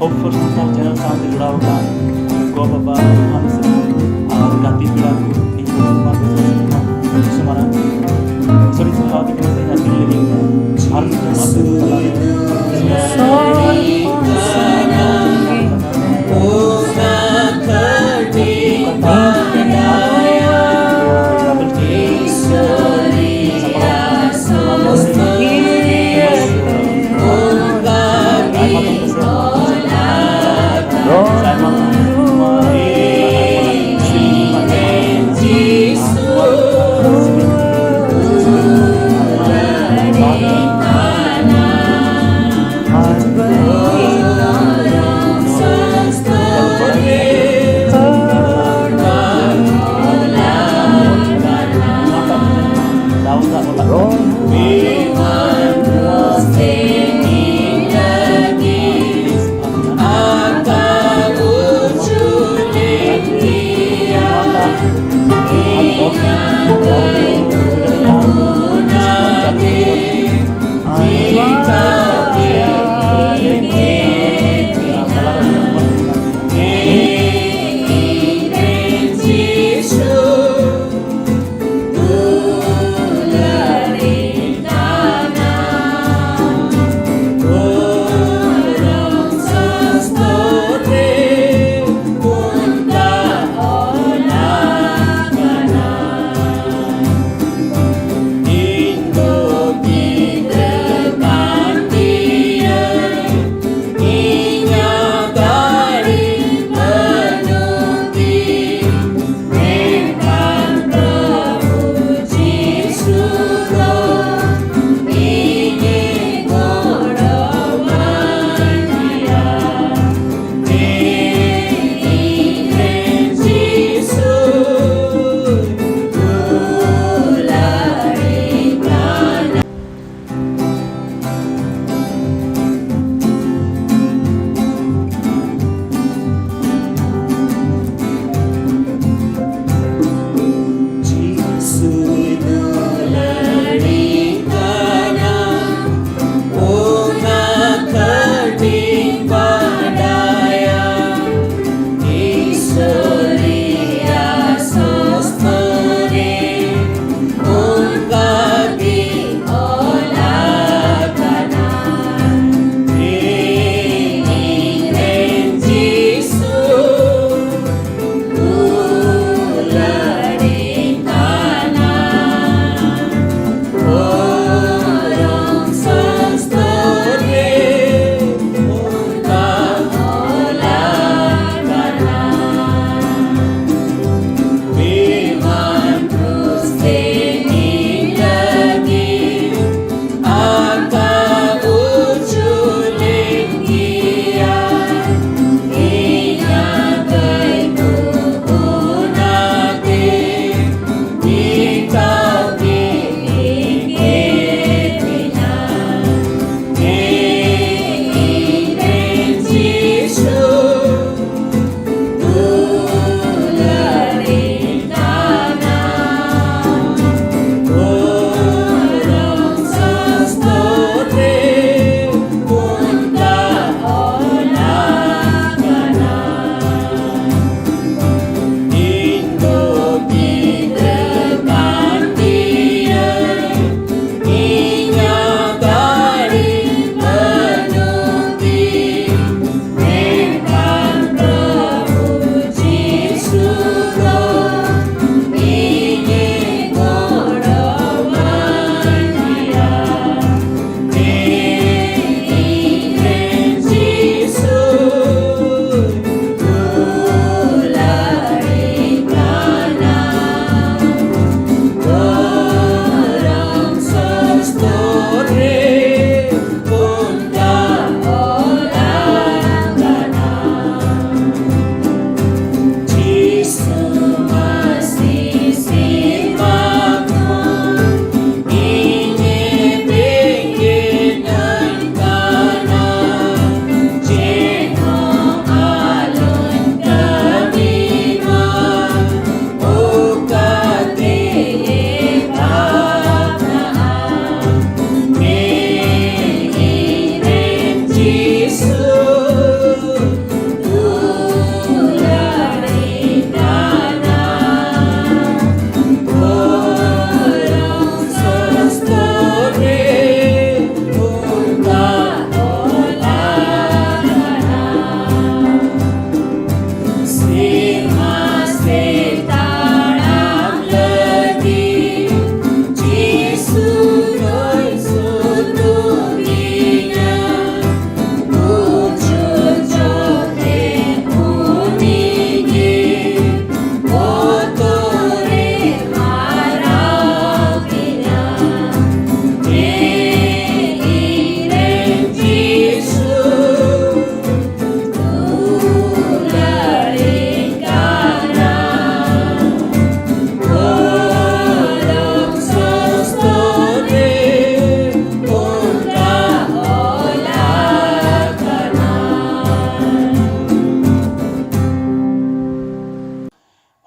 Hope for संसार channel साथ जुड़ा होगा गो बाबा हम सब और गाती पिड़ा को इन कुमार बेसरा सुमारा सॉरी सुहाव के लिए हासिल लगी भारत के माथे को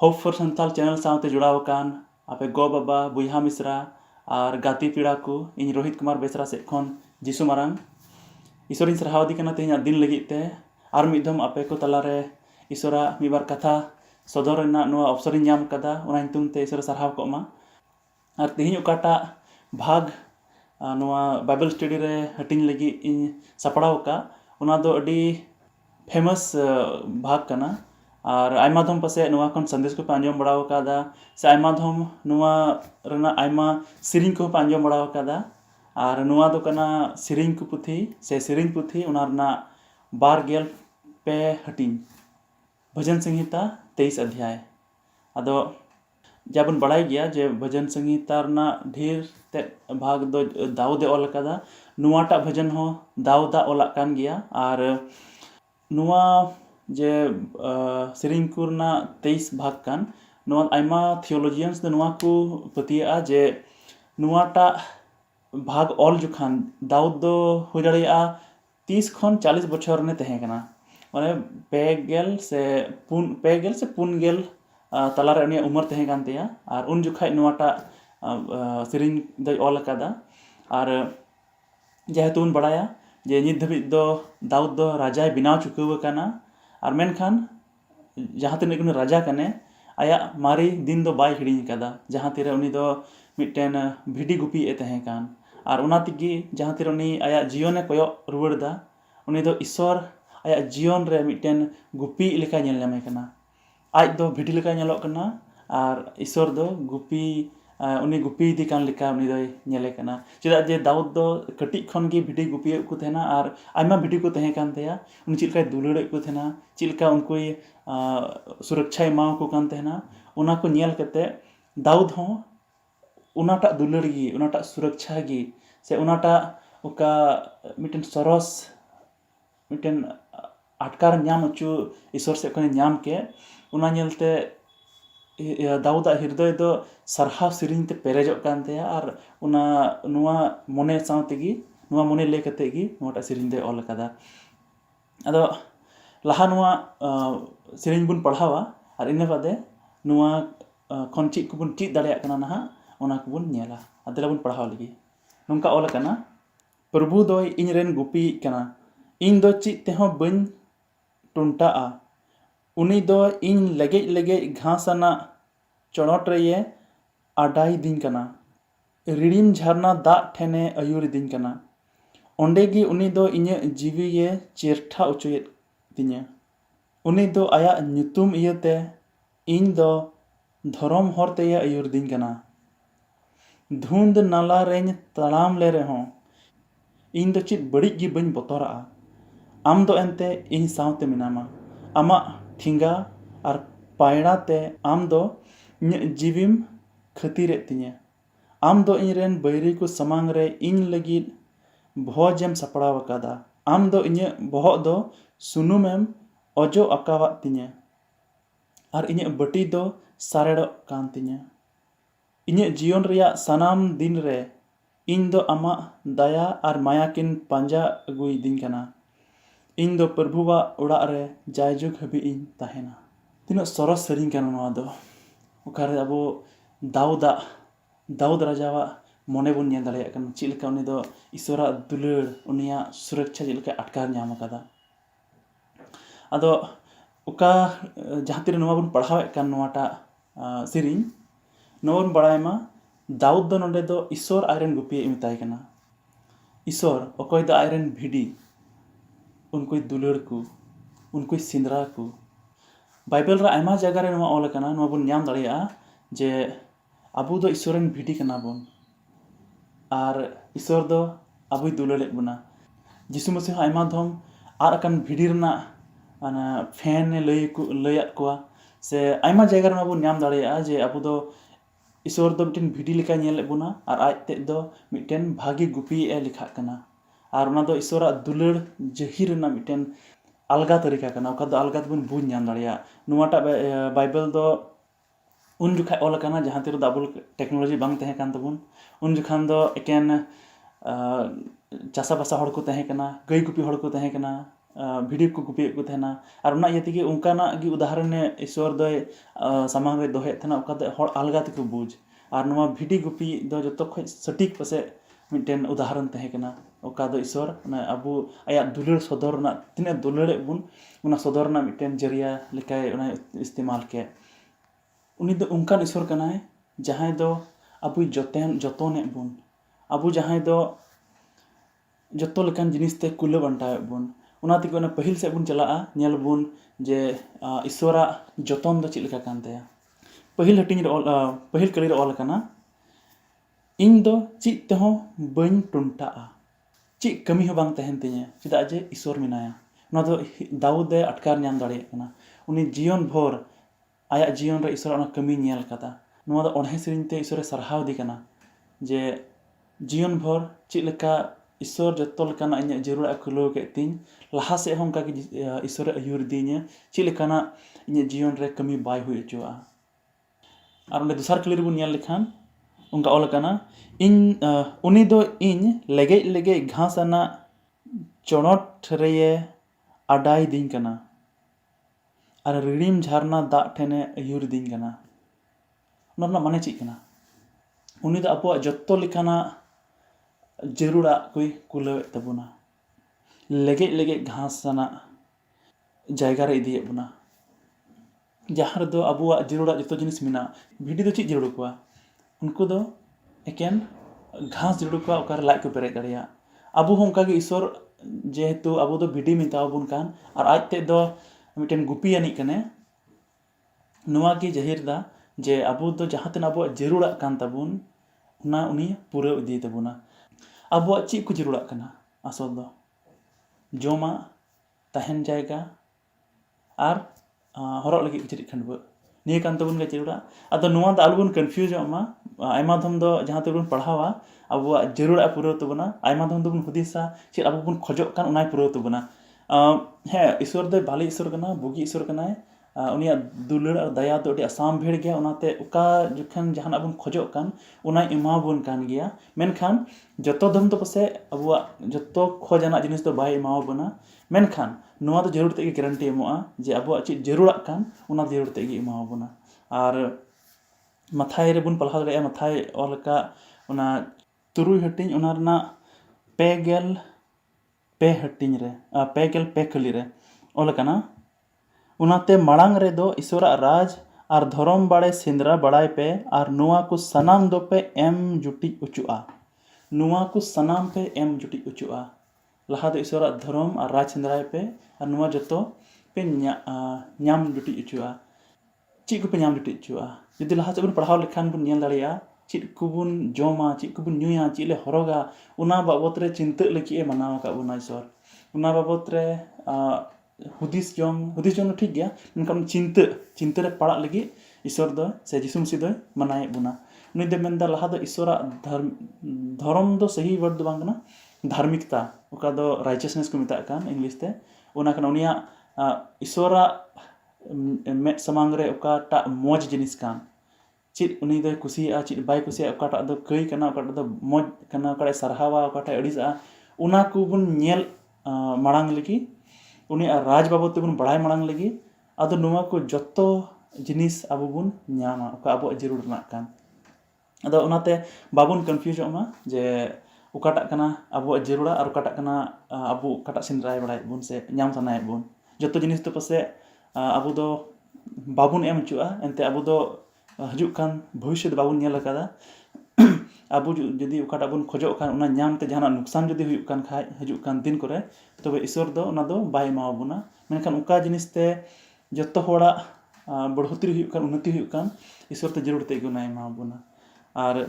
होप फॉर संताल चैनल साउते जुड़ावकान आपे गो बाबा बुइहा मिश्रा और गाती पीड़ा को इन रोहित कुमार बेसरा से खन जिसु मारांग ईश्वरिन सरहावदी कना तेहना दिन लगित ते आर मिदम आपे को तलारे ईश्वरा मिबार कथा सदर ना नुआ अवसरिन नाम कदा उना नितुम ते ईश्वर सरहाव कोमा और तेहनी ओकाटा भाग नुआ बाइबल स्टडी रे हटिंग लगी इन सपड़ाव का उना दो अडी फेमस भाग कना और आयमा धम पासे नुआ खन संदेश को आंजम बड़ाव कादा से आयमा धम नुआ रना आयमा सिरिंग को आंजम बड़ाव कादा और नुआ दो कना सिरिंग को पुथी से सिरिंग पुथी उना रना 12 पे हटिंग भजन संहिता 23 अध्याय अदो जाबन बड़ाई गया जे भजन संहिता रना ढेर ते भाग दो दाऊदे ओल कादा नुआटा भजन हो दाऊदा ओला कान गया और नुआ जे सिरिंगकुरना 23 भाग कान नुआ आयमा थियोलॉजियंस नुआ को पतिया जे नुआटा भाग ऑल जुखान दाऊद दो हो दाड़िया 30 खन 40 बछर ने तहे कना माने पेगेल से पुनगेल तलारे उनिया उमर तहे कान तेया और उन जुखाय नुआटा सिरिंग दय ऑल कादा और जेहेतु उन बड़ाया जे नित धबित दो दाऊद दो राजाय बिनाव चुकाव काना और मेनखान जहाँ तीन उनी राजा कने आया मारी दिन दो बाय हिड़ी कादा जहाँ तीरे उनी दो मिटन भिडी गुपी ए तहे कान और उना तिगी जहाँ तीरे उनी आया जीवने कोयो रुवाड़दा उनी दो ईश्वर आया जीवन रे मिटन गुपी लेका नेल नामे कना आज दो भिडी लेका नेलोक कना और ईश्वर दो गुपी उनी गुपी दी कान लेका उनी दोय नेले कना चेदा जे दाऊद दो कटी खन गे भिडी गुपी को थेना और आयमा भिडी को तहे कान तेया उनी चिलका दुलड़े को थेना चिलका उनको सुरक्षा एमाव को कान थेना उना को नेल कते दाऊद हो उनाटा दुलड़ गी उनाटा सुरक्षा गी से उनाटा ओका मिटन सरस मिटन आटकार नाम अचु ईश्वर से खन नाम के उना नेलते दाऊदा हृदय दो सरहाव सिरिंग ते पेरेजो कान तेया और उना नुआ मोने सावतेगी नुआ मोने ले कतेगी नुआटा सिरिंग दे ऑल कादा अदो लहा नुआ सिरिंग बुन पढ़ावा और इने बादे नुआ खन चिक को बुन चित दाड़िया कना नहा उना को बुन नेला अदला बुन पढ़ाव लगी नुंका ऑल कना प्रभु दो इन रेन गुपी कना इन दो चित ते हो बन टुंटाआ उनी दो इन लगे घासना चढ़ोट रे आडाई दिन कना रिड़िम झरना दा ठेने अयुर दिन कना ओंडेगी उनी दो इnye जीवी ये चेरठा उचुयेत तिnya उनी दो आया ᱧᱩᱛᱩᱢ इयते इन दो धरम हरते ये अयुर दिन कना धुंद नाला रेन तड़ाम ले रहे हों इन दो चित बड़ी गी बन बतौरा आम दो एंते इन सावते मिनामा आमा ठिंगा और पायड़ा ते आम दो जीविम खतीरे तिnya आम दो इन रेन बैरी को समांग रे इन लगित भोजेम सपड़ाव कादा आम दो इnye बोहक दो सुनुमेम ओजो अकावा तिnya और इnye बटी दो सारेड़ो कान तिnya इnye जीवन रिया सनाम दिन रे इन दो आमा दया और माया किन पांजा अगुई दिन कना इन दो प्रभुवा उड़ा रे जायजुग हबी इन ताहेना तीन सरस सरिंग कना नवा दो ओकारे अबो दाऊद राजावा मोने बुन नेल दाड़िया कना चिलका उनी दो ईश्वरा दुलड़ उनिया सुरक्षा चिलका अटकार नाम कादा अदो ओका जहाँ तीरे नवा बुन पढ़ावे कान नवाटा सिरिंग नवा बुन बड़ायमा दाऊद दो नोंडे दो ईश्वर आयरन गुपी मिताय कना ईश्वर ओकोय दो आयरन भिडी उनको दुलड़ को उनको सिंदरा को बाइबल रा आयमा जगह रे नवा ऑल कना नवा बुन नाम दाड़िया जे अबू दो ईश्वरन भिडी कना बुन और ईश्वर दो अबुई दुलड़े बुना जिसु मसीह आयमा धम आर अकन भिडी रना अना फैन लयत कोआ से आयमा जगह रे नवा बुन नाम दाड़िया जे अबू दो ईश्वर दो मिटन भिडी लेका नेल बुना और आज ते दो मिटन भागी गुपी ए लिखा कना और उना दो ईश्वरा दुलड़ जहिर ना मिटन अलगा तरीका कना ओका दो अलगा बुन बुझ नाम दाड़िया नुआटा बाइबल दो उन जुखा ऑल कना जहाँ तीर दाबुल टेक्नोलॉजी बांग तहे कान तबुन उन जुखान दो एकेन चासा बासा हड़ को तहे कना गई गुपी हड़ को तहे कना ᱵᱷᱤᱰᱤ ᱠᱚ ᱜᱩᱯᱤᱭᱮᱫ ᱠᱚ ᱛᱟᱦᱮᱱᱟ ᱟᱨ ᱚᱱᱟ ᱤᱭᱟᱹ ᱛᱮᱜᱮ ᱚᱱᱠᱟᱱᱟᱜ ᱜᱮ ᱩᱫᱟᱦᱚᱨᱚᱱᱮ ᱤᱥᱥᱚᱨ ᱫᱚᱭ ᱥᱟᱢᱟᱝ ᱨᱮ ᱫᱚᱦᱚᱭᱮᱫ ᱛᱟᱦᱮᱱᱟ ᱚᱠᱟ ᱫᱚ ᱦᱚᱲ ᱟᱞᱜᱟ ᱛᱮᱠᱚ ᱵᱩᱡᱽ ᱟᱨ ᱱᱚᱣᱟ ᱵᱷᱤᱰᱤ ᱜᱩᱯᱤ ᱫᱚ ᱡᱚᱛᱚ ᱠᱷᱚᱡ ᱥᱚᱴᱷᱤᱠ ᱯᱟᱥᱮᱡ ᱢᱤᱫᱴᱮᱱ ᱩᱫᱟᱦᱚᱨᱚᱱ ᱛᱟᱦᱮᱸ ᱠᱟᱱᱟ ᱚᱠᱟ ᱫᱚ ᱤᱥᱥᱚᱨ ᱟᱵᱚ ᱟᱭᱟᱜ ᱫᱩᱞᱟᱹᱲ ᱥᱚᱫᱚᱨ ᱨᱮᱱᱟᱜ ᱛᱤᱱᱟᱹᱜ ᱫᱩᱞᱟᱹᱲᱮᱫ ᱵᱚᱱ ᱚᱱᱟ ᱥᱚᱫᱚᱨ ᱨᱮᱱᱟᱜ ᱢᱤᱫᱴᱮᱱ ᱡᱟᱹᱨᱤᱭᱟ ᱞᱮᱠᱟᱭ ᱚᱱᱟᱭ ᱤᱥᱛᱮᱢᱟᱞ ᱠᱮᱫ उनी दो उनकान ईश्वर कनाय जहां दो अबु जतनेब बन अबु जहां दो जतो लेकान जिनिस ते कुला बंटाएब बन उना तिके उना पहिल से बन चला नेल बन जे ईश्वरा जतन दो चेक लेका कान ताया पहिल हटिंग पहिल कली रे ऑल कना इन दो चित तेहो बन टुंटा चिक कमी हो बांग तहन तिया चेदा जे ईश्वर मिनाया उना दो दाऊदे अटकार नाम दाड़े कना उनी जीवन भर आया जीवन रे ईश्वर कमी नेल कदा नोआ दो ओढ़े सेरिन ते ईश्वर सरहाव दी कना जे जीवन भर चेक लेका ईश्वर जतो लेकाना इᱧ जरूर खुलो के तिन लहा से हम का ईश्वर अयुर दीने चेक लेकाना इᱧ जीवन रे कमी बाय हुई चुआ और उन्हें दूसर कली रे नेल लेखान उनका ऑल कना इन उनी दो इन लेगे लेगे घास आना चोनट रे अडाई दिन कना और रिड़ीम झरना दा ठेने अयुर दिन कना उना माने चेक कना उनी दो अब जतो लेकाना जरूरा कोई कुलाव तबुना लेगे लेगे घास आना जायगा रे इदिए बुना जहाँ दो अब जरूरा जो जिनिस मिना भिडी दो चेक जरूर को उनको दो एकेन घास जरूर को ओकार लाइक को पेरेज दाड़िया अब हम का ईश्वर जेहेतु अब दो भिडी मिता बुन कान और आज ते दो मिटन गुपी आनी कने नुआ की जाहिर दा जे अब दो जहाँ तेन अब जरूरा कान तबुन उना उनी पूरा इदी तबुना अब चेक को जरूरा कना आसल दो जोमा तहन जायगा और हरक लगी किचरिज खंडब निये कान तबुन गे जरूरा अदो नुआ दा आलुबुन कन्फ्यूज मा आयमा धम दो जहाँ तेबुन पढ़ावा अब जरूरा पूरा तबुना आयमा धम दोबुन हुदिसा चेक अब बुन खोजक कान उनाय पूरा तबुना हे ईश्वर दो भाले ईश्वर कना बुगी ईश्वर कनाय उनिया दुलड़ और दया तो अड़ी आसाम भेड़ गया उनाते उका जखन जहान अब खोजक कान उनाय एमाबुन कान गया मेनखान जतो दम तो पसे अब जतो खोजना जिनिस तो बाय एमाबुना मेनखान नुआ तो जरूर ते गारंटी एमोआ जे अब चेक जरूरा कान उना जरूर ते एमाबुना और माथाय रे बुन पढ़ाव रे माथाय ऑलका उना तुरुई हटिंग उना रना पेगेल पे हटिंग रे पेगेल पे कली रे ऑलकना उनाते मांग रे दो ईश्वरा राज और धर्म बाड़े सेंद्रा बड़ाई पे और नुआ को सनाम दो पे एम जुटी उचुआ नुआ को सनाम पे एम जुटी उचुआ लहा दो ईश्वरा धर्म और राज सेंद्राय पे और नुआ जतो पे न्याम जुटी उचुआ चेक को पे न्याम जुटी उचुआ यदि लहा से बन पढ़ाव लेखान बुन नेल दाड़िया चेक को बुन जोमा चेक को बुन न्यूया चेक ले हरोगा उना बाबत रे चिंता लकी मनाव का बुना ईश्वर उना बाबत रे हुदिस जम ठीक गया मेनखान चिंता रे पड़ा लगी ईश्वर दो से जिसु मसीह दो मनाए बुना उनी दे मेनदा लहा दो ईश्वरा धर्म दो सही वर्ड दो बांगना धार्मिकता ओका दो राइचियसनेस को मिता कान इंग्लिश ते ओना कन उनिया ईश्वरा मे समांग रे ओकाटा मौज जिनिस कान चेक उनी दो कुसिया चेक बाय कुसिया ओकाटा दो कई कना ओकाटा दो मौज कना ओकाटा सरहावा ओकाटा अड़िसा उना को बुन नेल मांग लगी उनी राज बाबत तेबुन बड़ाय मांग लगी आदो नुआ को जतो जिनिस अब बुन न्यामा ओका अब जरूर ना कान आदो उनाते बाबुन कन्फ्यूज मा जे ओकाटा कना अब जरूरा और ओकाटा कना अब ओकाटा सिंद्राय बड़ाय बुन से न्याम सनाय बुन जतो जिनिस तो पसे अब दो बाबुन एम चुआ एनते अब दो हजुक कान भविष्य दो बाबुन नेल कदा अब जदि ओकाटा बुन खोजक कान उना न्याम ते जहाना नुकसान जदि हुयुक कान खाय हजुक कान दिन करे तबे ईश्वर दो उना दो बाय एमाबुना मेनखान उका जिनिस ते जतो होड़ा बढ़ोतरी हुयुक कान उन्नति हुयुक कान ईश्वर ते जरूर ते गुना एमाबुना और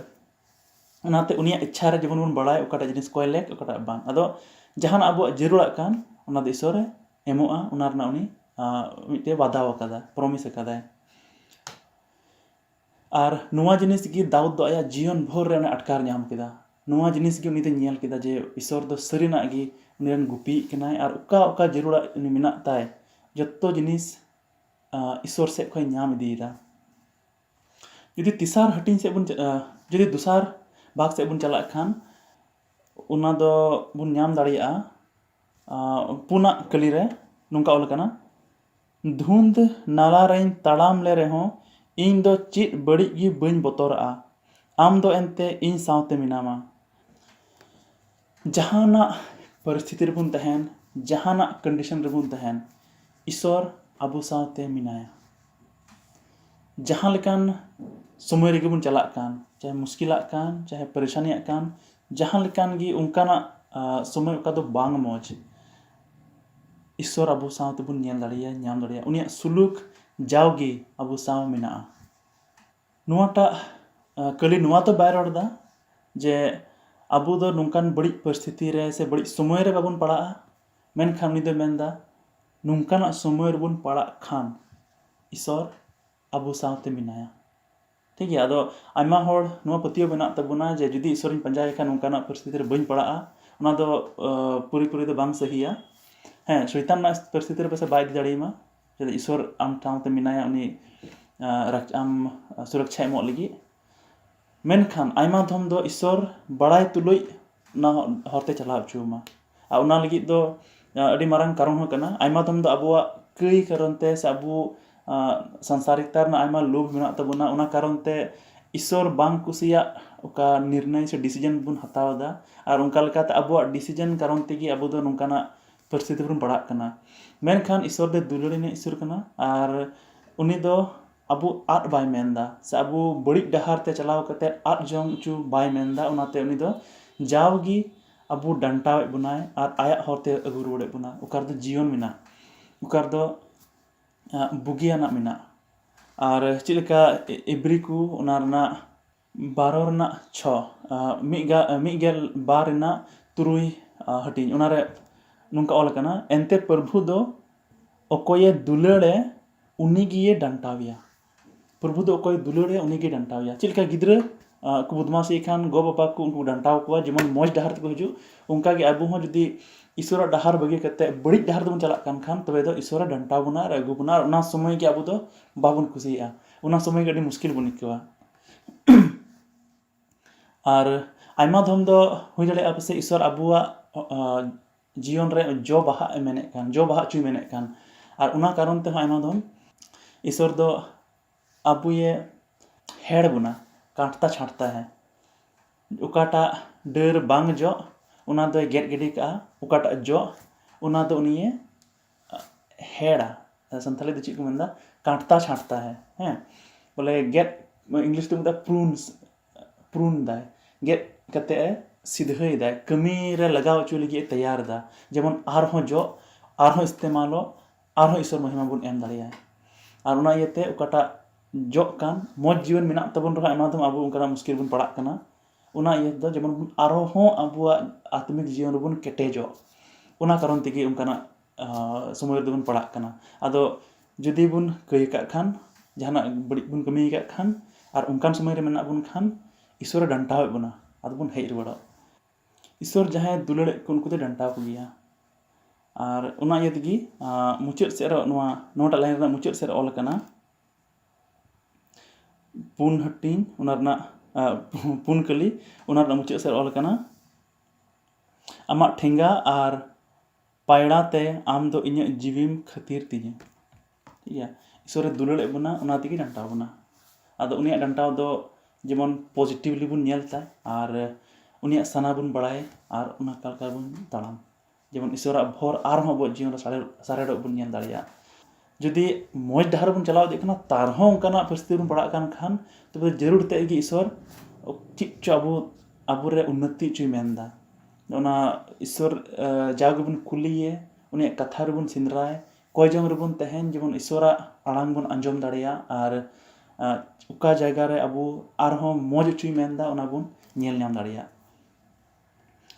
उनाते उनिया इच्छा रे जबन बन बड़ाय ओकाटा जिनिस कोयलेक ओकाटा बांग अदो जहाना अब जरूरा कान उना दो ईश्वर एमोआ उना रना उनी मिटे वादा वकादा प्रॉमिस कदा और नुआ जिनिस की दाऊद दो आया जीवन भर रे अटकार नाम केदा नुआ जिनिस की उनी नेल केदा जे ईश्वर दो सरीना गी उनी गुपी कनाय और ओका जरूरा उनी मिना ताय जत्तो जिनिस ईश्वर से खय नाम इदीदा यदि तिसार हटिंग से बुन यदि दुसार भाग से बुन चला खान उना दो बुन नाम दाड़िया पुना कली रे नोंका ऑल कना धुंध नाला रेन तड़ाम ले रहो इन दो चित बड़ी गी बन बतौरआ आम दो एनते इन सावते मिनामा जहाना परिस्थिति रेबुन तहन जहाना कंडीशन रेबुन तहन ईश्वर अबु सावते मिनाया जहाँ लेकान समय रेगे बुन चलाक कान चाहे मुश्किलाक कान चाहे परेशानियाक कान जहाँ लेकान गी उनकाना समय उका दो बांग मौज ईश्वर अबु सावते बुन नेल दाड़िया नाम दाड़िया उनिया सुलूक जावगी अबु साव मिना नुआटा कली नुआ तो बाय रड़दा जे अबु दो नुंकान बड़ी परिस्थिति रे से बड़ी समय रे बाबुन पड़ा मेनखान उनी दो मेनदा नुंकाना समय रेबुन पड़ा खान ईश्वर अबु सावते मिनाया ठीक है आदो आयमा होड़ नुआ पतियो बना तबुना जे जुदी ईश्वर पंजाय खान उनकाना परिस्थिति रे बइन पड़ा उना दो पूरी पूरी दो बांग सहिया हाँ शैतान ना परिस्थिति रे पासे बाय दाड़ीमा जे ईश्वर आम ठावते मिनाया उनी आम सुरक्षा एमोग लगी मेनखान आयमा धम दो ईश्वर बड़ाय तुलुय ना हरते चलाव चुमा आ उना लगी दो अडी मारंग कारण हो कना आयमा धम दो अबुआ कई कारण ते से अबु सांसारिकता ना आयमा लोभ मेना तबुना उना कारण ते ईश्वर बांग कुसिया उका निर्णय से डिसीजन बुन हतावदा और उनका लेकाते अबुआ डिसीजन कारण तेगी अबु दो नोंकाना परिस्थिति बुन पड़ा कना मेनखान ईश्वर दे दुलड़ीने ईश्वर कना और उनी दो अबु आद बाय मेनदा से अबु बड़ी डहार ते चलाव कते आद जोंग चु बाय मेनदा उनाते उनी दो जावगी अबु डंटावे बुनाय और आया हरते अगु रुड़े बुना उकार दो जीवन मिना उकार दो बुगियाना मिना और चिलका इब्रिकु उनारना 12 रना 6 मिगेल बार रना तुरुई हटिन उनारे नुंका ऑल कना एंते प्रभु दो ओकोये दुलड़े उनीगिए डंटाविया प्रभु दो ओकोय दुलड़े उनीगे डंटाविया चिलका गिद्रा को बदमाशी खान गो बाबा को उनको डंटाव को जेमन मौज डहार को हजू उनका के अबु हो जदी ईश्वर डहार बगे कते बड़ी डहार दो चला कान खान तबे दो ईश्वर डंटाव बुना और अगु बुना उना समय के अबु दो बाबुन खुशिया उना समय के अडी मुश्किल बुन इकवा और आयमा धम दो हुई दड़े आपसे ईश्वर अबुआ जीवन रे जो बाहा मेने कान जो बाहा चुई मेने कान और उना कारण ते आयमा धम ईश्वर दो अबुए हेड़ बुना काटता छाटता है उकाटा डर बांग जो उना दो गेट गिडी का उकाटा जो उना दो उनिए हेड़ा संथाली दो चीज को मेंदा काटता छाटता है हैं बोले गेट इंग्लिश तो मतलब प्रून दाय गेट कते सीधे दाय कमी रे लगाव चु लगी तैयार दा जेमन आर हो जो आर हो इस्तेमालो आर हो ईश्वर महिमा बुन एम दाड़िया और उना इयते उकाटा जो कान मौज जीवन मेना तबन रहा एमा दम अबु उनका मुश्किल बुन पड़ा कना उना इय दो जेमन बुन आरो हो अबुआ आत्मिक जीवन बुन केटेजो उना कारण तेगी उनकाना समय बुन पड़ा कना आदो जुदी बुन कई का खान जहाना बड़ी बुन कमी का खान और उनकान समय रे मेना बुन खान ईश्वर डंटाव बुना आदो बुन हेज रुवाड़ा ईश्वर जहां दुलड़े को उनको डंटाव को गया और उना इय तेगी मुचाद से नोटा लाइन रे मुचाद से ऑल कना पुन हटिन उनारना पुन कली उनारना मुचाद से ऑल कना आमा ठेंगा और पायड़ाते आम दो इᱧ जीविम खातिर तिᱧ ठीक है ईश्वर दुलड़े बुना उना तेगी डंटाव बुना आदो उनिया डंटाव दो जेमन पॉजिटिवली बुन नेलता और उनिया सना बुन बड़ाय और उना कालका बुन ताड़ाम जेमन ईश्वर भोर आर हो बो जीवन सारेडो बुन नेल दाड़िया जुदी मौज डहार बुन चलाव देखना तारहों उनकाना परिस्थिति बुन पड़ा कान खान तबे जरूर ते कि ईश्वर ठीक च अबु रे उन्नति चुई मेनदा उना ईश्वर जाग बुन कुलिए उनी कथा रे बुन सिंदराय कोय जंग रे बुन तहन जेमन ईश्वरा आड़ांग बुन अंजम दाड़िया और उका जायगा रे अबु आरहों मौज चुई मेनदा उना बुन नेल नाम दाड़िया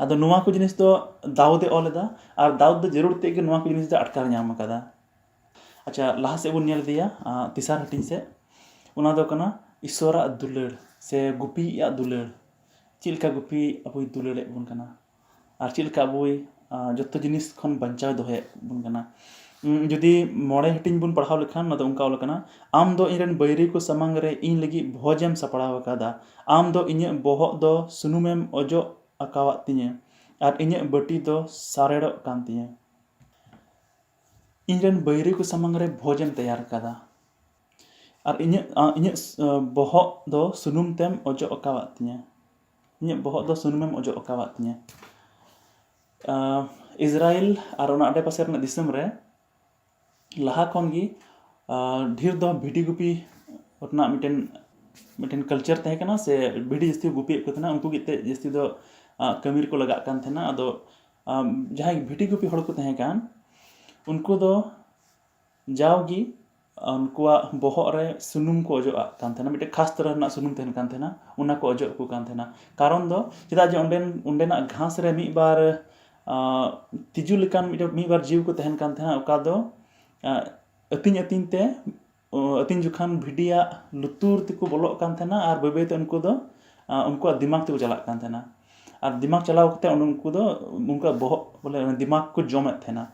आदो नुवा को जिनिस दो दाऊदे ऑलेदा और दाऊद दो जरूर ते कि नुवा को जिनिस दो अटकार नाम कदा अच्छा लहा से बुन नेल दिया तिसार हटिन से उना दो कना ईश्वरा दुलड़ से गुपी या दुलड़ चिलका गुपी अबुई दुलड़े बुन कना और चिलका अबुई जत्तो जिनिस खन बंचाव दोहे बुन कना जुदी मोड़े हटिन बुन पढ़ाव लेखान ना दो उनका ऑल कना आम दो इरेन बैरी को समंग रे इन लगी भोजेम सपड़ाव कादा आम दो इnye बोहक दो सुनुमेम ओजो अकावात तिnye ᱟᱨ ᱤᱧᱟᱹᱜ ᱵᱟᱹᱴᱤ ᱫᱚ ᱥᱟᱨᱮᱲᱚᱜ ᱠᱟᱱ ᱛᱤᱧᱟᱹ। ᱤᱧᱨᱮᱱ ᱵᱟᱹᱭᱨᱤ ᱠᱚ ᱥᱟᱢᱟᱝ ᱨᱮ ᱵᱷᱚᱡᱮᱢ ᱛᱮᱭᱟᱨ ᱠᱟᱫᱟ ᱟᱨ ᱤᱧᱟᱹᱜ ᱵᱚᱦᱚᱜ ᱫᱚ ᱥᱩᱱᱩᱢ ᱛᱮᱢ ᱚᱡᱚᱜ ᱟᱠᱟᱣᱟᱫ ᱛᱤᱧᱟᱹ। ᱤᱧᱟᱹᱜ ᱵᱚᱦᱚᱜ ᱫᱚ ᱥᱩᱱᱩᱢᱮᱢ ᱚᱡᱚᱜ ᱟᱠᱟᱣᱟᱫ ᱛᱤᱧᱟᱹ। ᱤᱥᱨᱟᱭᱮᱞ ᱟᱨ ᱚᱱᱟ ᱟᱰᱮᱯᱟᱥᱮ ᱨᱮᱱᱟᱜ ᱫᱤᱥᱚᱢ ᱨᱮ ᱞᱟᱦᱟ ᱠᱷᱚᱱ ᱜᱮ ᱰᱷᱮᱨ ᱫᱚ ᱵᱷᱤᱰᱤ ᱜᱩᱯᱤ ᱨᱮᱱᱟᱜ ᱢᱤᱫᱴᱮᱱ ᱠᱟᱞᱪᱟᱨ ᱛᱟᱦᱮᱸ ᱠᱟᱱᱟ ᱥᱮ ᱵᱷᱤᱰᱤ ᱡᱟᱹᱥᱛᱤ ᱜᱩᱯᱤᱭᱮᱫ ᱠᱚ ᱛᱟᱦᱮᱱᱟ ᱩᱱᱠᱩ ᱜᱮ ᱡᱟᱹᱥᱛᱤ ᱫᱚ ᱠᱟᱹᱢᱤ ᱨᱮᱠᱚ ᱞᱟᱜᱟᱜ ᱠᱟᱱ ᱛᱟᱦᱮᱱᱟ। ᱟᱫᱚ ᱡᱟᱦᱟᱸᱭ ᱵᱷᱤᱰᱤ ᱜᱩᱯᱤ ᱦᱚᱲ ᱠᱚ ᱛᱟᱦᱮᱸ ᱠᱟᱱ ᱩᱱᱠᱩ ᱫᱚ ᱡᱟᱣᱜᱮ ᱩᱱᱠᱩᱣᱟᱜ ᱵᱚᱦᱚᱜ ᱨᱮ ᱥᱩᱱᱩᱢ ᱠᱚ ᱚᱡᱚᱜ ᱟᱜ ᱠᱟᱱ ᱛᱟᱦᱮᱱᱟ। ᱢᱤᱫᱴᱮᱱ ᱠᱷᱟᱥ ᱛᱚᱨᱟ ᱨᱮᱱᱟᱜ ᱥᱩᱱᱩᱢ ᱛᱟᱦᱮᱱ ᱠᱟᱱ ᱛᱟᱦᱮᱱᱟ ᱚᱱᱟ ᱠᱚ ᱚᱡᱚᱜ ᱟᱠᱚ ᱠᱟᱱ ᱛᱟᱦᱮᱱᱟ। ᱠᱟᱨᱚᱱ ᱫᱚ ᱪᱮᱫᱟᱜ ᱡᱮ ᱚᱸᱰᱮᱱᱟᱜ ᱜᱷᱟᱥ ᱨᱮ ᱢᱤᱫᱵᱟᱨ ᱛᱤᱡᱩ ᱞᱮᱠᱟᱱ ᱢᱤᱫᱵᱟर ᱡᱤᱣ ᱠᱚ ᱛᱟᱦᱮᱱ ᱠᱟᱱ ᱛᱟᱦᱮᱱᱟ ᱚᱠᱟ ᱫᱚ ᱟᱹᱛᱤᱧ ᱟᱹᱛᱤᱧ ᱛᱮ ᱟᱹᱛᱤᱧ ᱡᱚᱠᱷᱚᱱ ᱵᱷᱤᱰᱤᱭᱟᱜ ᱞᱩᱛᱩᱨ ᱛᱮᱠᱚ ᱵᱚᱞᱚᱜ ᱠᱟᱱ ᱛᱟᱦᱮᱱᱟ ᱟᱨ ᱵᱟᱹᱭ ᱵᱟᱹᱭᱛᱮ ᱩᱱᱠᱩ ᱫᱚ ᱩᱱᱠᱩᱣᱟᱜ ᱫᱤᱢᱟᱜᱽ ᱛᱮᱠᱚ ᱪᱟᱞᱟᱜ ᱠᱟᱱ ᱛᱟᱦᱮᱱᱟ। ᱟᱨ ᱫᱤᱢᱟᱜᱽ ᱪᱟᱞᱟᱣ ᱠᱟᱛᱮ ᱩᱱᱠᱩ ᱫᱚ ᱩᱱᱠᱩᱣᱟᱜ ᱵᱚᱦᱚᱜ ᱵᱚᱞᱮ ᱫᱤᱢᱟᱜᱽ ᱠᱚ ᱡᱚᱢᱮᱫ ᱛᱟᱦᱮᱱᱟ।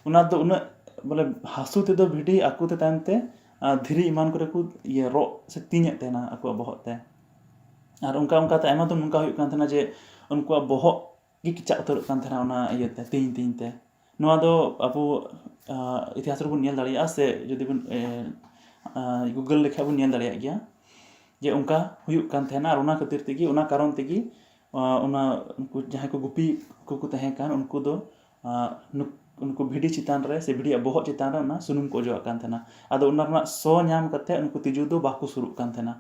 ᱚᱱᱟ ᱫᱚ ᱩᱱᱟᱹᱜ ᱵᱚᱞᱮ ᱦᱟᱹᱥᱩ ᱛᱮᱫᱚ ᱵᱷᱤᱰᱤ ᱟᱠᱚᱛᱮ ᱛᱟᱭᱚᱢ ᱛᱮ ᱫᱷᱤᱨᱤ ᱮᱢᱟᱱ ᱠᱚᱨᱮ ᱠᱚ ᱨᱚᱜ ᱥᱮ ᱛᱤᱧᱮᱫ ᱛᱟᱦᱮᱱᱟ ᱟᱠᱚᱣᱟᱜ ᱵᱚᱦᱚᱜ ᱛᱮ। ᱟᱨ ᱚᱱᱠᱟ ᱚᱱᱠᱟᱛᱮ ᱟᱭᱢᱟ ᱫᱚ ᱱᱚᱝᱠᱟ ᱦᱩᱭᱩᱜ ᱠᱟᱱ ᱛᱟᱦᱮᱱᱟ ᱡᱮ ᱩᱱᱠᱩᱣᱟᱜ ᱵᱚᱦᱚᱜ ᱜᱮ ᱠᱮᱪᱟᱜ ᱩᱛᱟᱹᱨᱚᱜ ᱠᱟᱱ ᱛᱟᱦᱮᱱᱟ ᱚᱱᱟ ᱤᱭᱟᱹᱛᱮ ᱛᱤᱧ ᱛᱮ। ᱱᱚᱣᱟ ᱫᱚ ᱟᱵᱚ ᱤᱛᱤᱦᱟᱥ ᱨᱮᱵᱚᱱ ᱧᱮᱞ ᱫᱟᱲᱮᱭᱟᱜᱼᱟ ᱥᱮ ᱡᱩᱫᱤ ᱵᱚᱱ ᱜᱩᱜᱳᱞ ᱞᱮᱠᱷᱟᱡ ᱵᱚᱱ ᱧᱮᱞ ᱫᱟᱲᱮᱭᱟᱜ ᱜᱮᱭᱟ ᱡᱮ ᱚᱱᱠᱟ ᱦᱩᱭᱩᱜ ᱠᱟᱱ ᱛᱟᱦᱮᱱᱟ। ᱟᱨ ᱚᱱᱟ ᱠᱷᱟᱹᱛᱤᱨ ᱛᱮᱜᱮ ᱚᱱᱟ ᱠᱟᱨᱚᱱ ᱛᱮᱜᱮ उनको जहाँ को गुपी को तहें कान उनको दो उनको भिडी चितान रे से भिडिया बोहत चितान रे उना सुनुम को अजोआग कान थेना आदो उना रना सो ᱧᱟᱢ ᱠᱟᱛᱮ उनको तिजु दो बाको सुरुग कान थेना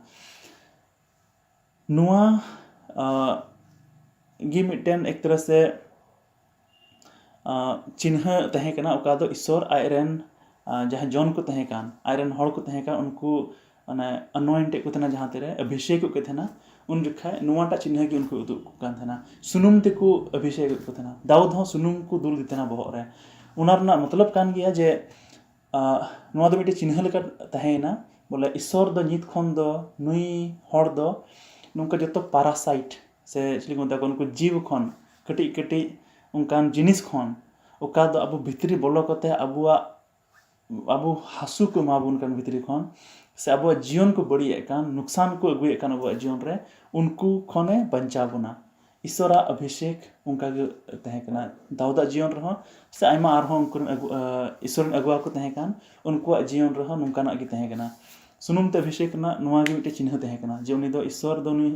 नुआ गी मिटन एक तरह से चिन्ह तहें काना ओका दो ईश्वर आयरन जहाँ जॉन को तहें कान आयरन हॉल को तहें कान उनको अने अनॉइंटेड को तना जहाँ तेरे अभिषेक को थेना उन जुखा नुआटा चिन्ह की उनको उदुग कान थेना सुनुम ते को अभिषेक को थेना दाऊद हो सुनुम को दुल दितेना बहर रे उना रना मतलब कान गया जे नुआ दो मिटे चिन्ह लेका तहेना बोले ईश्वर दो नित खन दो नुई हर दो नुका जतो पैरासाइट से चिली को उनको जीव खन कटी कटी उनकान जिनिस खन ओका दो अब भितरी बोलो कते अबु हासु को माबुन कान भितरी खन से अब जीवन को बड़ी कान नुकसान को अगुए कान अब जीवन रे उनको खने बंचाबुना ईश्वरा अभिषेक उनका तहें काना दाऊदा जीवन रह से आयमा आरहों उनको ईश्वर अगुआ को तहें कान उनको जीवन रह नुकाना गे तहें काना सुनुम ते अभिषेक ना नुआ गे मिटे चिन्ह तहें काना जे उनी दो ईश्वर दो उनी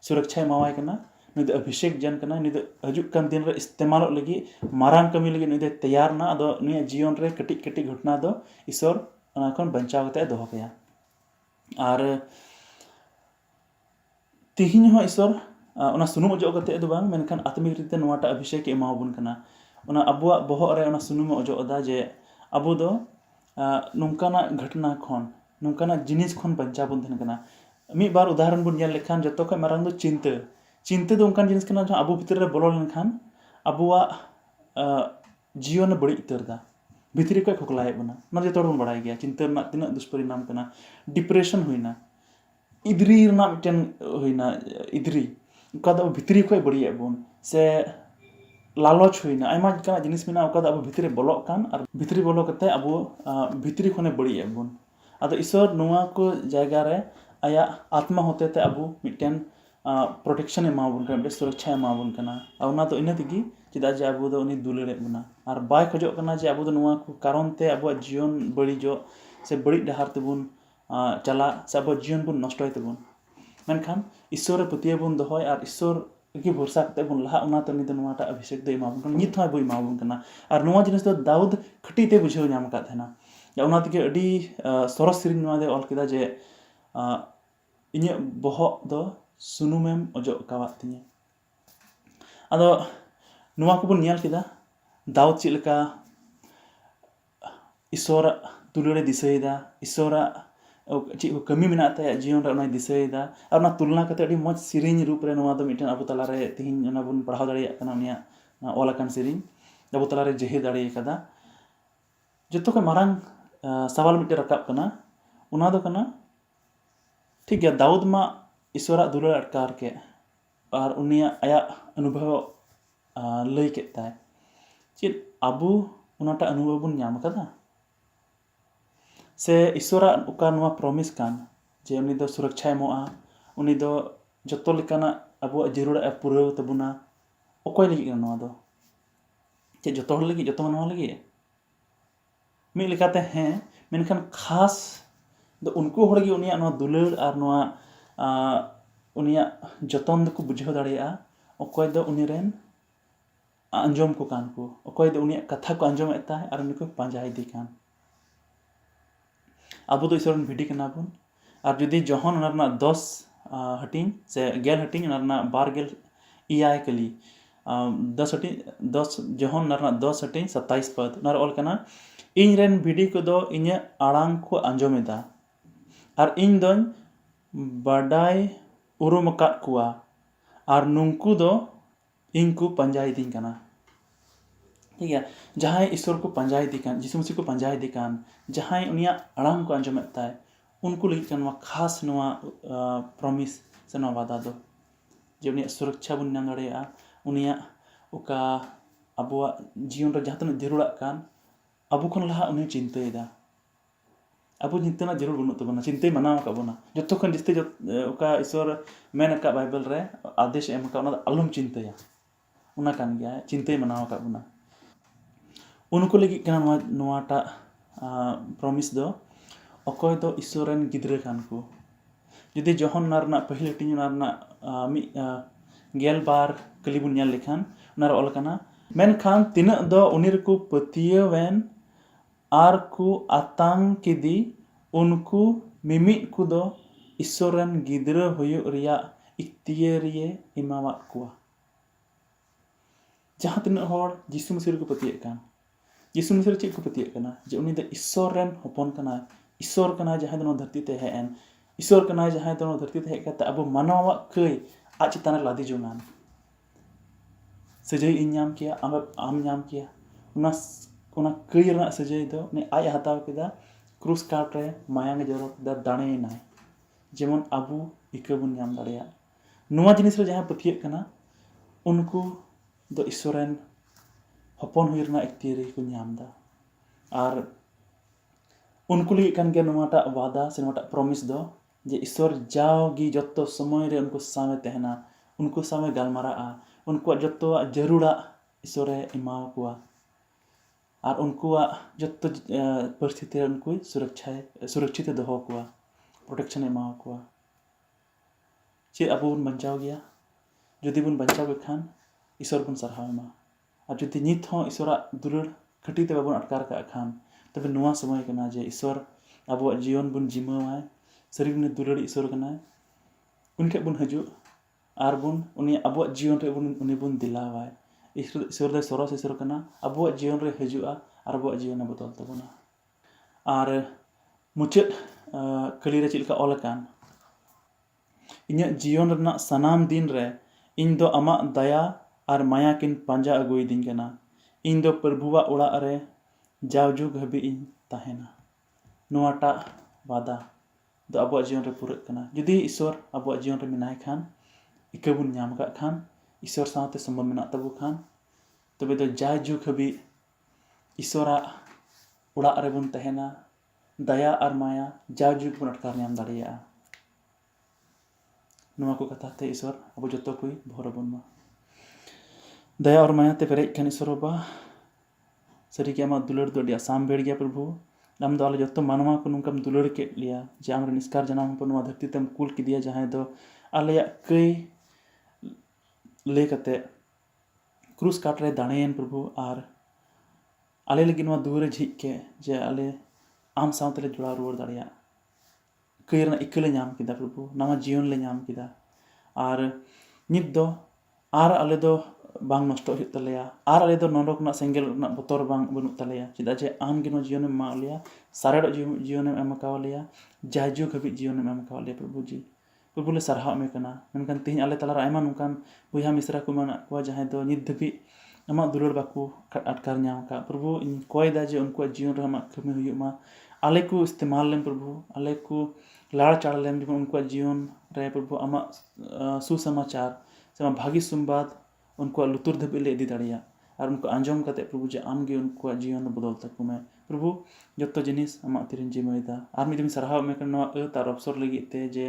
सुरक्षा एमावाय काना नुई दो अभिषेक जन काना नुई दो हजुक कान दिन रे इस्तेमाल लगी मारांग कमी लगी नुई दो तैयार ना अदो नुई जीवन रे कटी कटी घटना दो ईश्वर ओना खन बंचाव कते दोहो कया और तिहिन हो ईश्वर ओना सुनुम अजो कते दो बांग मेनखान आत्मिक रीते नोवाटा अभिषेक एमावबन कना ओना अबुआ बहग रे ओना सुनुम अजो अदा जे अबु दो नुंकाना घटना खन नुंकाना जिनिस खन बंचाबन थेन कना मी बार उदाहरण बुन नेल लेखान जतो खय मारांग दो चिंता दो उनकान जिनिस कना जो अबु भितर रे बोलो लेनखान अबुआ जीवन बड़ी उतरदा भितरी को खोखलाय बना ना जतो बन बड़ाय गया चिंता ना तिना दुष्परिणाम कना डिप्रेशन हुईना इद्री ना मिटन हुईना इद्री उका दो भितरी को बड़ी बन से लालच हुईना आयमा का जिनिस मिना उका दो अब भितरी बोलो कान और भितरी बोलो कते अब भितरी खने बड़ी बन आदो ईश्वर नुआ को जायगा रे आया आत्मा होते ते अब मिटन प्रोटेक्शन एमाबन कना सुरक्षा एमाबन कना औना तो इना तिगी चिदा जे अब दो उनी दुलरे बना और बाय खजो कना जे अब दो नुआ को कारण ते अब जीवन बड़ी जो से बड़ी डहार तेबुन चला से अब जीवन बुन नष्टय तेबुन मेनखान ईश्वर पतिया बुन दोहय और ईश्वर की भरोसा कते बुन लहा ओना तो नि नुआटा अभिषेक दो एमाबन कना नित होय बो एमाबन कना और नुआ जिनिस दो दाऊद खटी ते बुझाव नाम का थेना या ओना तिगे अडी सरस सिरिन नुआ दे ऑल केदा जे इnye बोहग दो सुनुमेम अजो कावात तिnye आदो नुआ को बुन नेल केदा दाऊद चिलका ईश्वर तुलरे दिसैदा ईश्वर ची कमी मेना ते जीवन रे ओना दिसैदा और ना तुलना कते अडी मज सिरिन रूप रे नुआ दो मिटन अबु तला रे तिहिन ओना बुन पढ़ाव दाड़िया कना उनिया ऑल अकान सिरिन अबु तला रे जेहे दाड़िया कदा जतो के मारांग सवाल मिटे रकाब कना ओना दो कना ठीक गया दाऊद मा ईश्वरा दुलार अटकार के और उनिया आया अनुभव लई केताय चित अबु उनाटा अनुभव बुन नाम कदा से ईश्वरा उका नुआ प्रॉमिस कान जे उनी दो सुरक्षा एमोआ उनी दो जतो लेकाना अबु जरूर पुराव तबुना ᱚᱠᱚᱭ ᱞᱟᱹᱜᱤᱫ ᱠᱟᱱᱟ ᱱᱚᱣᱟ ᱫᱚ? ᱪᱮᱫ ᱡᱚᱛᱚ ᱦᱚᱲ ᱞᱟᱹᱜᱤᱫ, ᱡᱚᱛᱚ ᱢᱟᱱᱣᱟ ᱞᱟᱹᱜᱤᱫ? ᱢᱤᱫ ᱞᱮᱠᱟᱛᱮ ᱦᱮᱸ, ᱢᱮᱱᱠᱷᱟन ᱠᱷᱟᱥ ᱫᱚ ᱩᱱᱠᱩ ᱦᱚᱲ ᱜᱮ ᱩᱱᱤᱭᱟᱜ ᱱᱚᱣᱟ ᱫᱩᱞᱟᱹᱲ ᱟᱨ ᱱᱚᱣᱟ ᱩᱱᱤᱭᱟᱜ ᱡᱚᱛᱚᱱ ᱫᱚᱠᱚ ᱵᱩᱡᱷᱟᱹᱣ ᱫᱟᱲᱮᱭᱟᱜᱼᱟ ᱚᱠᱚᱭ ᱫᱚ ᱩᱱᱤ ᱨᱮᱱ ᱟᱸᱡᱚᱢ ᱠᱚ ᱠᱟᱱ ᱠᱚ, ᱚᱠᱚᱭ ᱫᱚ ᱩᱱᱤᱭᱟᱜ ᱠᱟᱛᱷᱟ ᱠᱚ ᱟᱸᱡᱚᱢᱮᱫ ᱛᱟᱭ ᱟᱨ ᱩᱱᱤ ᱠᱚ ᱯᱟᱸᱡᱟᱭᱮᱫᱮ ᱠᱟᱱ। ᱟᱵᱚ ᱫᱚ ᱤᱥᱚᱨ ᱨᱮᱱ ᱵᱷᱤᱰᱤ ᱠᱟᱱᱟ ᱵᱚᱱ, ᱟᱨ ᱡᱩᱫᱤ ᱡᱚᱠᱷᱚᱱ ᱚᱱᱟ ᱨᱮᱱᱟᱜ 10 ᱦᱟᱹᱴᱤᱧ ᱥᱮ 10 ᱦᱟᱹᱴᱤᱧ ᱚᱱᱟ ᱨᱮᱱᱟᱜ 29 ᱠᱟᱹᱞᱤ 10 ᱦᱟᱹᱴᱤᱧ 10 ᱡᱚᱠᱷᱚᱱ ᱚᱱᱟ ᱨᱮᱱᱟᱜ 10 ᱦᱟᱹᱴᱤᱧ 27 ᱯᱚᱫ ᱚᱱᱟ ᱨᱮ ᱚᱞ ᱠᱟᱱᱟ, ᱤᱧ ᱨᱮᱱ ᱵᱷᱤᱰᱤ ᱠᱚᱫᱚ ᱤᱧᱟᱹᱜ ᱟᱲᱟᱝ ᱠᱚ ᱟᱸᱡᱚᱢᱮᱫᱟ ᱟᱨ ᱤᱧ ᱫᱚᱧ ᱵᱟᱰᱟᱭ ᱩᱨᱩᱢ ᱟᱠᱟᱫ ᱠᱚᱣᱟ ᱟᱨ ᱱᱩᱝᱠᱩ ᱫᱚ ᱤᱧ ᱠᱚ ᱯᱟᱸᱡᱟᱭᱮᱫᱤᱧ ᱠᱟᱱᱟ। ᱴᱷᱤक ᱜᱮᱭᱟ, ᱡᱟᱦᱟᱸᱭ ᱤᱥᱚᱨ ᱠᱚ ᱯᱟᱸᱡᱟᱭᱮᱫᱮ ᱠᱟᱱ, ᱡᱤᱥᱩ ᱢᱟᱹᱥᱤᱦ ᱠᱚ ᱯᱟᱸᱡᱟᱭᱮᱫᱮ ᱠᱟᱱ, ᱡᱟᱦᱟᱸᱭ ᱩᱱᱤᱭᱟᱜ ᱟᱲᱟᱝ ᱠᱚ ᱟᱸᱡᱚᱢᱮᱫ ᱛᱟᱭ, उनको लगित का नवा खास नवा प्रॉमिस से नवा वादा दो जे उनिया सुरक्षा बन नाम दाड़ेया उनिया उका अबुआ जीवन रे जहां तक जरूरत कान अबु खन लहा उनि चिंतायेदा अबु चिंतना जरूर बनुत तबना चिंताय मनाव का बना जत्तो खन जिस्ते उका ईश्वर मेन का बाइबल रे आदेश एम का उना अलम चिंताया उना कान गया चिंताय मनाव का बना उनको लगित का नवाटा प्रॉमिस दो अकॉय दो ईश्वर रन गिद्रे कान को जुदी जहन नारना पहले टिंग नारना मि गेल बार कलिबुन ᱧᱮᱞ लेखान नार ऑल काना मेनखान तिना दो उनिर को पतियवेन आर को आतांग किदी उनको मिमित को दो ईश्वर रन गिद्रे हुयुग रिया इक्तियरिये इमावात कुआ जहां तिना हर यीशु मसीह को पतिये कान यीशु मसीह चेक को पतिये काना जे उनि द ईश्वर रन हपन काना ईश्वर कना जहां दो धरती ते हेन ईश्वर कना जहां दो धरती ते हेक कते अब मानवा कई आज चितान लादी जोनान सजय इन नाम किया आम नाम किया उना कई रना सजय दो ने आज हताव केदा क्रूस काट रे मायांग जरो दा दाणे नाय जेमन अबु इकबुन नाम दाड़ेया नोवा जिनिस रे जहां पतिये कना उनको दो ईश्वरन हपन हुई रना इक्तियारी को नाम दा आर उनको लगी कान गया नोवाटा वादा से नोवाटा प्रॉमिस दो जे ईश्वर जाओगी जत्तो समय रे उनको सामे तहना उनको सामे गालमारा उनको जत्तो जरूरा ईश्वर इमाव कुआ और उनको जत्तो परिस्थिति उनको सुरक्षित दोहो कुआ प्रोटेक्शन इमाव कुआ चे अब बन बचाव गया जुदी बन बचाव खान ईश्वर बन सरहावमा और जुदी नित हो ईश्वरा दुलड़ खटी ते बाबन अटकार का खान तबे नुआ समय कना जे ईश्वर अब जीवन बन जिमावाय शरीर ने दुलड़ ईश्वर कना उनके बन हजू आर बन उनी अब जीवन रे बन उनी बन दिलावाय ईश्वर दे सरस ईश्वर कना अब जीवन रे हजूआ आर अब जीवन बदल तबना आर मुचाद कली रे चिलका ऑल कान इन्या जीवन रना सनाम दिन रे इन दो अमा दया आर माया किन पांजा अगुई दिन कना इन दो प्रभुवा उड़ा रे जावजुग हबी इन ताहेना नोआटा वादा दो अब जीवन रे पूरा कना जुदी ईश्वर अब जीवन रे मिनाय खान इकबुन नाम का खान ईश्वर साथे संबंध मेना तबु खान तबे दो जावजुग हबी ईश्वरा उड़ा रे बुन ताहेना दया आर माया जावजुग बुन अटकार नाम दाड़ेया नोआ को कथा ते ईश्वर अब जत्तो कोई भोर बनमा दया और माया ते पेरेज खान ईश्वर बाबा सरी के आमा दुलड़ दो अड़ी आसाम बेड़ गया प्रभु आम दो आले जत्तो मानवा को नुंकाम दुलड़ के लिया जे आम रे निस्कार जनाम पर नोआ धरती तेम कुल की दिया जहां दो आलेया कई ले कते क्रूस काट रे दाणेन प्रभु आर आले लगी नोआ दूर झिक के जे आले आम सावतले जुड़ा रुवर दाड़िया कई रना इकले नाम किदा प्रभु नवा जीवन ले नाम किदा आर नित दो आर आले दो बांग नष्ट हो तलेया आर आले दो नरक ना सेंगेल ना बतर बांग बनु तलेया चिदा जे आम गिनो जीवन में मालिया सारेड जीवन में एमकावलिया जायजु कभी जीवन में एमकावलिया प्रभु जी प्रभु ले सरहाव में कना मेनकान तिन आले तलार आयमा नुकान बुया मिश्रा को माना को जहां दो नित धबी अमा दुलड़ बाकू अटकार नाम का प्रभु इन कोयदा जे उनको जीवन रे खमी हुयुमा आले को इस्तेमाल लेम प्रभु आले को लाड़ चाड़ लेम जब उनको जीवन रे प्रभु अमा सुसमाचार से भागी संवाद उनको लुतुर धबी ले इदी दाड़िया और उनको आंजम करते प्रभु जे आमगे उनको जीवन बदल तक मैं प्रभु जत्तो जिनिस अमा तिरिन जिमायदा आर मिदिम सरहाव में कनो तार अवसर लगी ते जे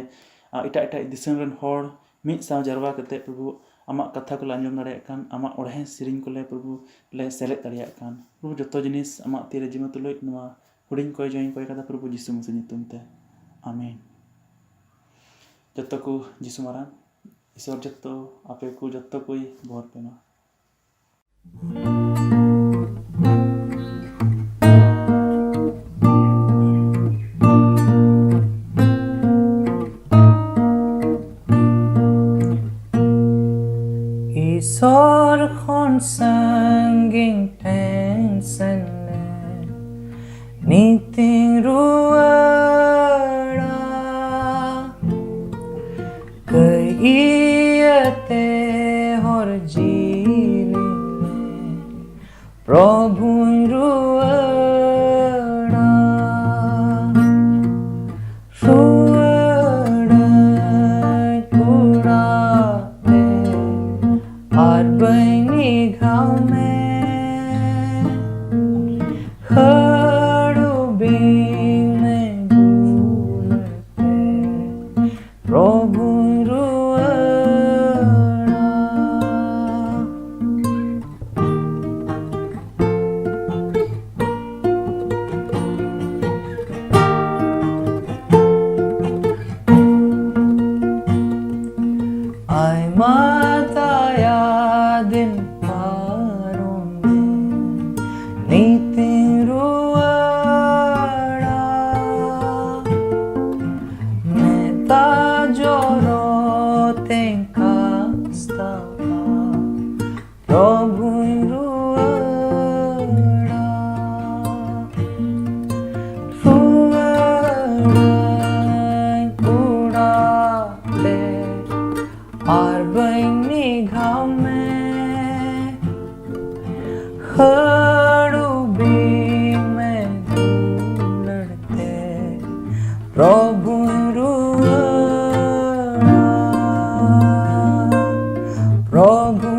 इटा इटा दिसन रन होड़ मिद साव जरवा करते प्रभु आमाक कथा को आंजम दाड़ेयाग कान आमाक ओढ़े सेरिंग को प्रभु ले सेलेद दाड़ेयाग कान प्रभु जतो जिनिस आमाक तीरे जिमा तुलुज नोवा हुडिंग कोय जॉइन कोय कदा प्रभु यीशु मसीह ᱧᱩᱛᱩᱢ ते आमीन जतो को यीशु मारान ईश्वर जतो आपे को जतो कोई भोर पेमा ईश्वर खन संगिंग टेंशन नितिं रुआड़ा कईयते हर जीली प्रभु रुआड़ा कुड़ाते और बनी घाव में खड़ूबी में गुलते प्रभु रुआड़ा आई माताया दिन पारों में नितिं रुआड़ा मैं ताजोरो तेंका स्तावा प्रभु रुआड़ा कुड़ाते और बनी घाव में खड़ूबी में लड़ते प्रभु रुआड़ा प्रभु